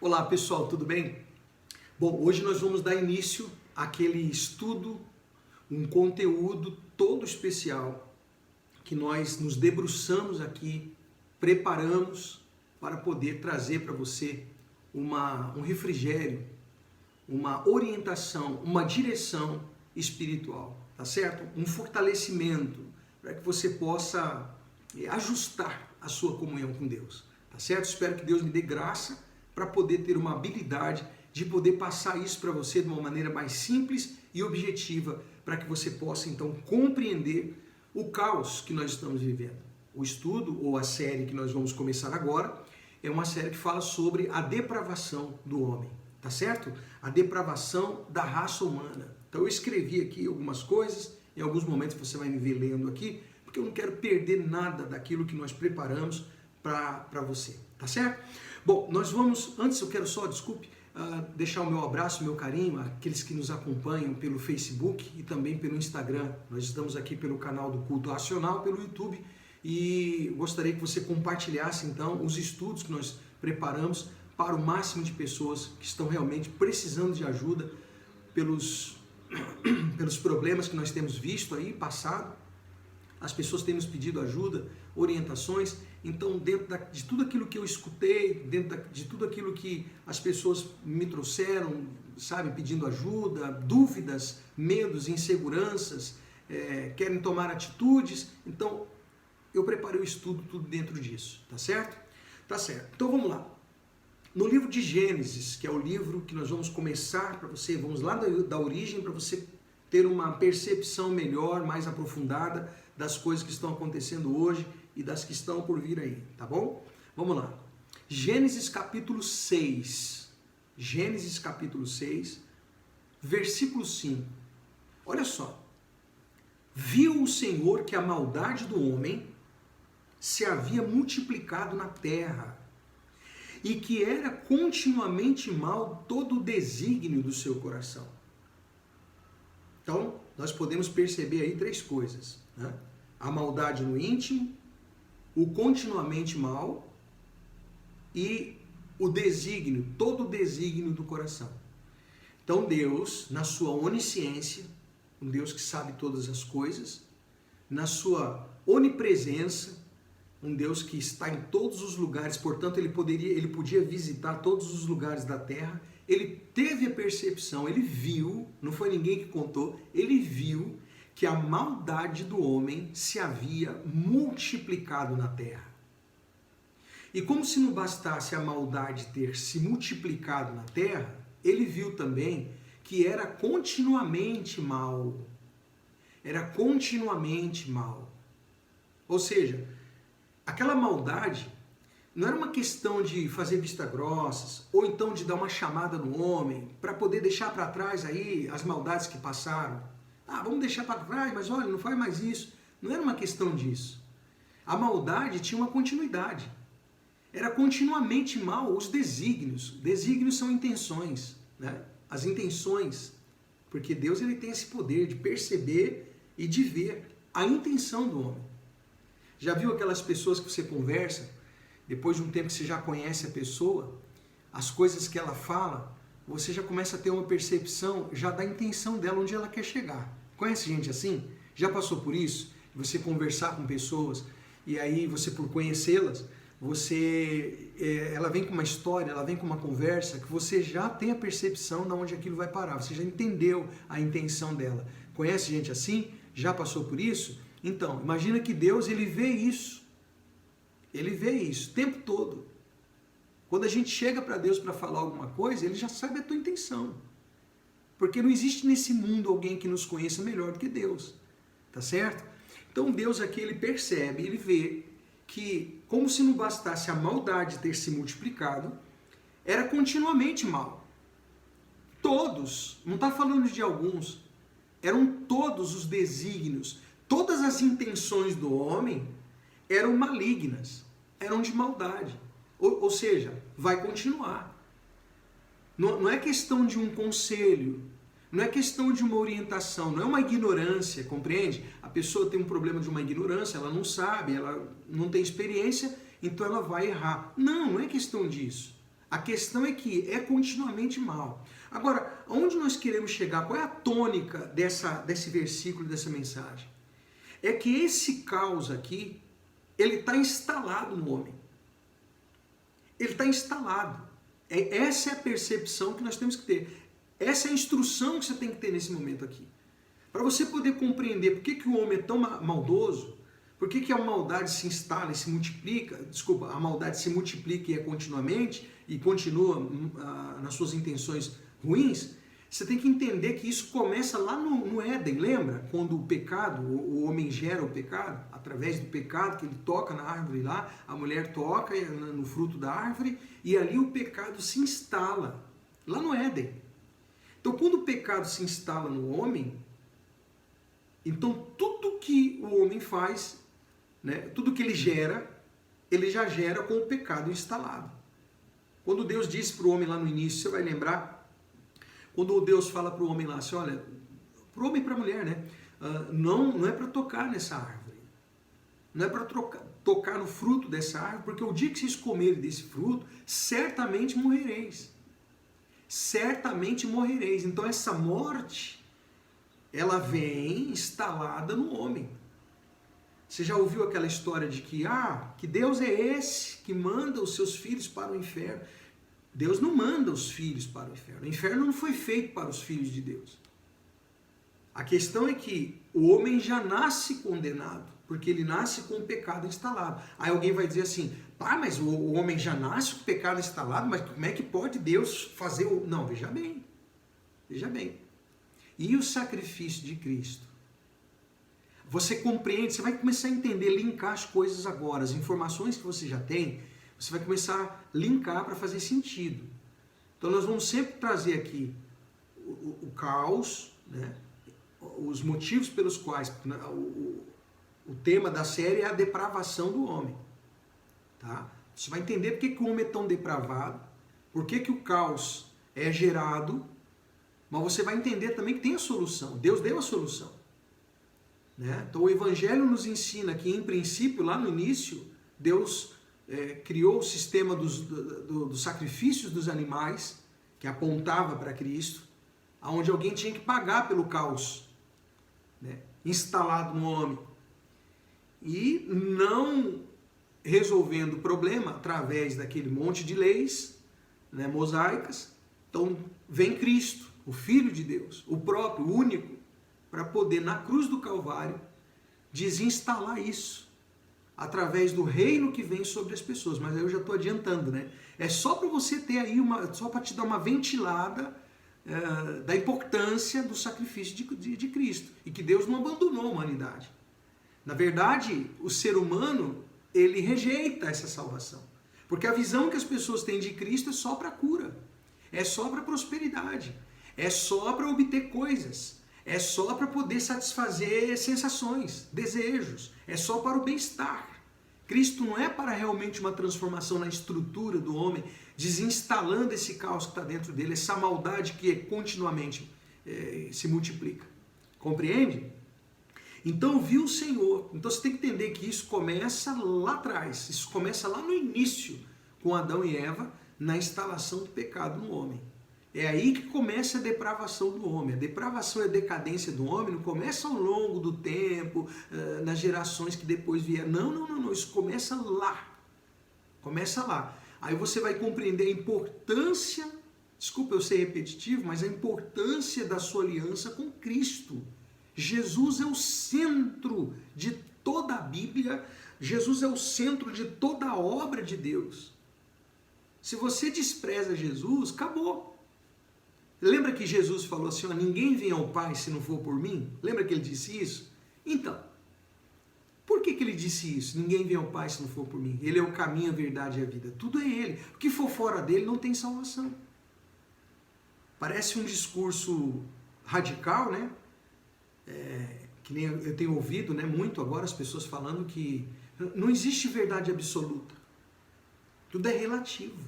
Olá pessoal, tudo bem? Bom, hoje nós vamos dar início àquele estudo, um conteúdo todo especial que nós nos debruçamos aqui, preparamos para poder trazer para você um refrigério, uma orientação, uma direção espiritual, tá certo? Um fortalecimento para que você possa ajustar a sua comunhão com Deus, tá certo? Espero que Deus me dê graça para poder ter uma habilidade de poder passar isso para você de uma maneira mais simples e objetiva, para que você possa então compreender o caos que nós estamos vivendo. O estudo ou a série que nós vamos começar agora é uma série que fala sobre a depravação do homem, tá certo? A depravação da raça humana. Então eu escrevi aqui algumas coisas, em alguns momentos você vai me ver lendo aqui, porque eu não quero perder nada daquilo que nós preparamos para você, tá certo? Bom, nós vamos, antes eu quero só, deixar o meu abraço, o meu carinho àqueles que nos acompanham pelo Facebook e também pelo Instagram. Nós estamos aqui pelo canal do Culto Racional, pelo YouTube, e gostaria que você compartilhasse então os estudos que nós preparamos para o máximo de pessoas que estão realmente precisando de ajuda pelos problemas que nós temos visto aí, passado. As pessoas têm nos pedido ajuda, orientações. Então, dentro de tudo aquilo que eu escutei, dentro de tudo aquilo que as pessoas me trouxeram, sabe, pedindo ajuda, dúvidas, medos, inseguranças, querem tomar atitudes. Então, eu preparei o estudo tudo dentro disso, tá certo? Tá certo. Então, vamos lá. No livro de Gênesis, que é o livro que nós vamos começar para você, vamos lá da origem para você ter uma percepção melhor, mais aprofundada das coisas que estão acontecendo hoje e das que estão por vir aí, tá bom? Vamos lá. Gênesis capítulo 6. Gênesis capítulo 6, versículo 5. Olha só. Viu o Senhor que a maldade do homem se havia multiplicado na terra e que era continuamente mal todo o desígnio do seu coração. Então, nós podemos perceber aí três coisas, né? A maldade no íntimo, o continuamente mal e o desígnio, todo o desígnio do coração. Então Deus, na sua onisciência, um Deus que sabe todas as coisas, na sua onipresença, um Deus que está em todos os lugares, portanto ele podia visitar todos os lugares da terra. Ele teve a percepção, ele viu, não foi ninguém que contou, ele viu que a maldade do homem se havia multiplicado na terra. E como se não bastasse a maldade ter se multiplicado na terra, ele viu também que era continuamente mal. Era continuamente mal. Ou seja, aquela maldade não era uma questão de fazer vista grossas, ou então de dar uma chamada no homem, para poder deixar para trás aí as maldades que passaram. Ah, vamos deixar para trás, mas olha, não faz mais isso. Não era uma questão disso. A maldade tinha uma continuidade. Era continuamente mal os desígnios. Desígnios são intenções, né? As intenções. Porque Deus ele tem esse poder de perceber e de ver a intenção do homem. Já viu aquelas pessoas que você conversa, depois de um tempo que você já conhece a pessoa, as coisas que ela fala, você já começa a ter uma percepção já da intenção dela, onde ela quer chegar. Conhece gente assim? Já passou por isso? Você conversar com pessoas e aí você, por conhecê-las, ela vem com uma história, ela vem com uma conversa que você já tem a percepção de onde aquilo vai parar. Você já entendeu a intenção dela. Conhece gente assim? Já passou por isso? Então, imagina que Deus ele vê isso. Ele vê isso o tempo todo. Quando a gente chega para Deus para falar alguma coisa, ele já sabe a tua intenção. Porque não existe nesse mundo alguém que nos conheça melhor do que Deus. Tá certo? Então Deus aqui ele percebe, ele vê que como se não bastasse a maldade ter se multiplicado, era continuamente mal. Todos, não está falando de alguns, eram todos os desígnios, todas as intenções do homem eram malignas, eram de maldade. Ou seja, vai continuar. Não é questão de um conselho, não é questão de uma orientação, não é uma ignorância, compreende? A pessoa tem um problema de uma ignorância, ela não sabe, ela não tem experiência, então ela vai errar. Não é questão disso. A questão é que é continuamente mal. Agora, aonde nós queremos chegar? Qual é a tônica desse versículo, dessa mensagem? É que esse caos aqui, ele está instalado no homem. Ele está instalado. Essa é a percepção que nós temos que ter. Essa é a instrução que você tem que ter nesse momento aqui. Para você poder compreender por que o homem é tão maldoso, por que a maldade se instala e se multiplica, a maldade se multiplica e é continuamente, e continua nas suas intenções ruins, você tem que entender que isso começa lá no Éden, lembra? Quando o pecado, o homem gera o pecado, através do pecado que ele toca na árvore lá, a mulher toca no fruto da árvore, e ali o pecado se instala, lá no Éden. Então quando o pecado se instala no homem, então tudo que o homem faz, né, tudo que ele já gera com o pecado instalado. Quando Deus disse para o homem lá no início, você vai lembrar, quando Deus fala para o homem lá, assim, olha, para o homem e para a mulher, né? Não é para tocar nessa árvore. Não é para tocar no fruto dessa árvore, porque o dia que vocês comerem desse fruto, certamente morrereis. Certamente morrereis. Então essa morte, ela vem instalada no homem. Você já ouviu aquela história de que Deus é esse que manda os seus filhos para o inferno? Deus não manda os filhos para o inferno. O inferno não foi feito para os filhos de Deus. A questão é que o homem já nasce condenado, porque ele nasce com o pecado instalado. Aí alguém vai dizer assim, mas o homem já nasce com o pecado instalado, mas como é que pode Deus fazer o... Não, veja bem. Veja bem. E o sacrifício de Cristo? Você compreende, você vai começar a entender, linkar as coisas agora, as informações que você já tem, você vai começar a linkar para fazer sentido. Então nós vamos sempre trazer aqui o caos, né? Os motivos pelos quais o tema da série é a depravação do homem. Tá? Você vai entender por que o homem é tão depravado, por que o caos é gerado, mas você vai entender também que tem a solução. Deus deu a solução. Né? Então o Evangelho nos ensina que, em princípio, lá no início, Deus criou o sistema dos sacrifícios dos animais, que apontava para Cristo, onde alguém tinha que pagar pelo caos, né, instalado no homem. E não resolvendo o problema através daquele monte de leis, né, mosaicas, então vem Cristo, o Filho de Deus, o próprio, o único, para poder, na cruz do Calvário, desinstalar isso, através do reino que vem sobre as pessoas. Mas aí eu já estou adiantando, né? É só para você ter aí, só para te dar uma ventilada da importância do sacrifício de Cristo, e que Deus não abandonou a humanidade. Na verdade, o ser humano, ele rejeita essa salvação, porque a visão que as pessoas têm de Cristo é só para cura, é só para prosperidade, é só para obter coisas, é só para poder satisfazer sensações, desejos, é só para o bem-estar. Cristo não é para realmente uma transformação na estrutura do homem, desinstalando esse caos que está dentro dele, essa maldade que continuamente se multiplica. Compreende? Então viu o Senhor. Então você tem que entender que isso começa lá atrás, isso começa lá no início, com Adão e Eva, na instalação do pecado no homem. É aí que começa a depravação do homem. A depravação e a decadência do homem não começa ao longo do tempo, nas gerações que depois vieram. Não. Isso começa lá. Começa lá. Aí você vai compreender a importância, desculpa eu ser repetitivo, mas a importância da sua aliança com Cristo. Jesus é o centro de toda a Bíblia. Jesus é o centro de toda a obra de Deus. Se você despreza Jesus, acabou. Lembra que Jesus falou assim, ninguém vem ao Pai se não for por mim? Lembra que ele disse isso? Então, por que ele disse isso? Ninguém vem ao Pai se não for por mim. Ele é o caminho, a verdade e a vida. Tudo é ele. O que for fora dele não tem salvação. Parece um discurso radical, né? Que nem eu tenho ouvido, né, muito agora as pessoas falando que não existe verdade absoluta. Tudo é relativo.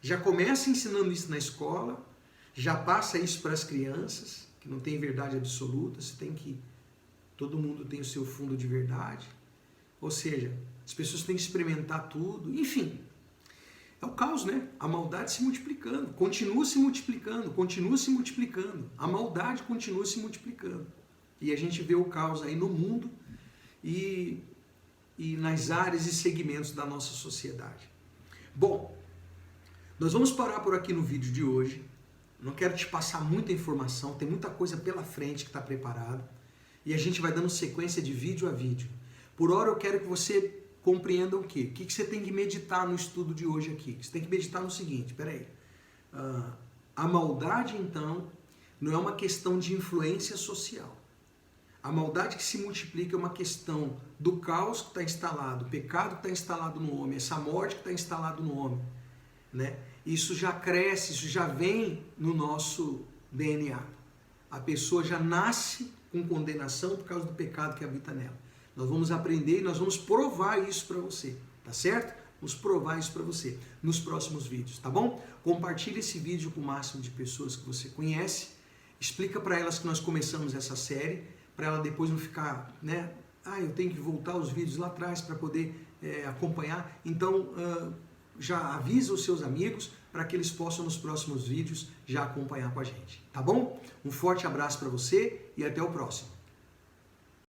Já começa ensinando isso na escola, já passa isso para as crianças, que não tem verdade absoluta, todo mundo tem o seu fundo de verdade. Ou seja, as pessoas têm que experimentar tudo, enfim. É o caos, né? A maldade se multiplicando, continua se multiplicando, continua se multiplicando. A maldade continua se multiplicando. E a gente vê o caos aí no mundo e nas áreas e segmentos da nossa sociedade. Bom, nós vamos parar por aqui no vídeo de hoje. Não quero te passar muita informação, tem muita coisa pela frente que está preparada. E a gente vai dando sequência de vídeo a vídeo. Por hora eu quero que você compreenda o quê? O que você tem que meditar no estudo de hoje aqui? Você tem que meditar no seguinte, peraí. A maldade, então, não é uma questão de influência social. A maldade que se multiplica é uma questão do caos que está instalado, o pecado que está instalado no homem, essa morte que está instalada no homem, né? Isso já cresce, isso já vem no nosso DNA. A pessoa já nasce com condenação por causa do pecado que habita nela. Nós vamos aprender e nós vamos provar isso para você, tá certo? Vamos provar isso para você nos próximos vídeos, tá bom? Compartilhe esse vídeo com o máximo de pessoas que você conhece. Explica para elas que nós começamos essa série, para ela depois não ficar, né? Eu tenho que voltar os vídeos lá atrás para poder acompanhar. Então, já avisa os seus amigos para que eles possam nos próximos vídeos já acompanhar com a gente, tá bom? Um forte abraço para você e até o próximo.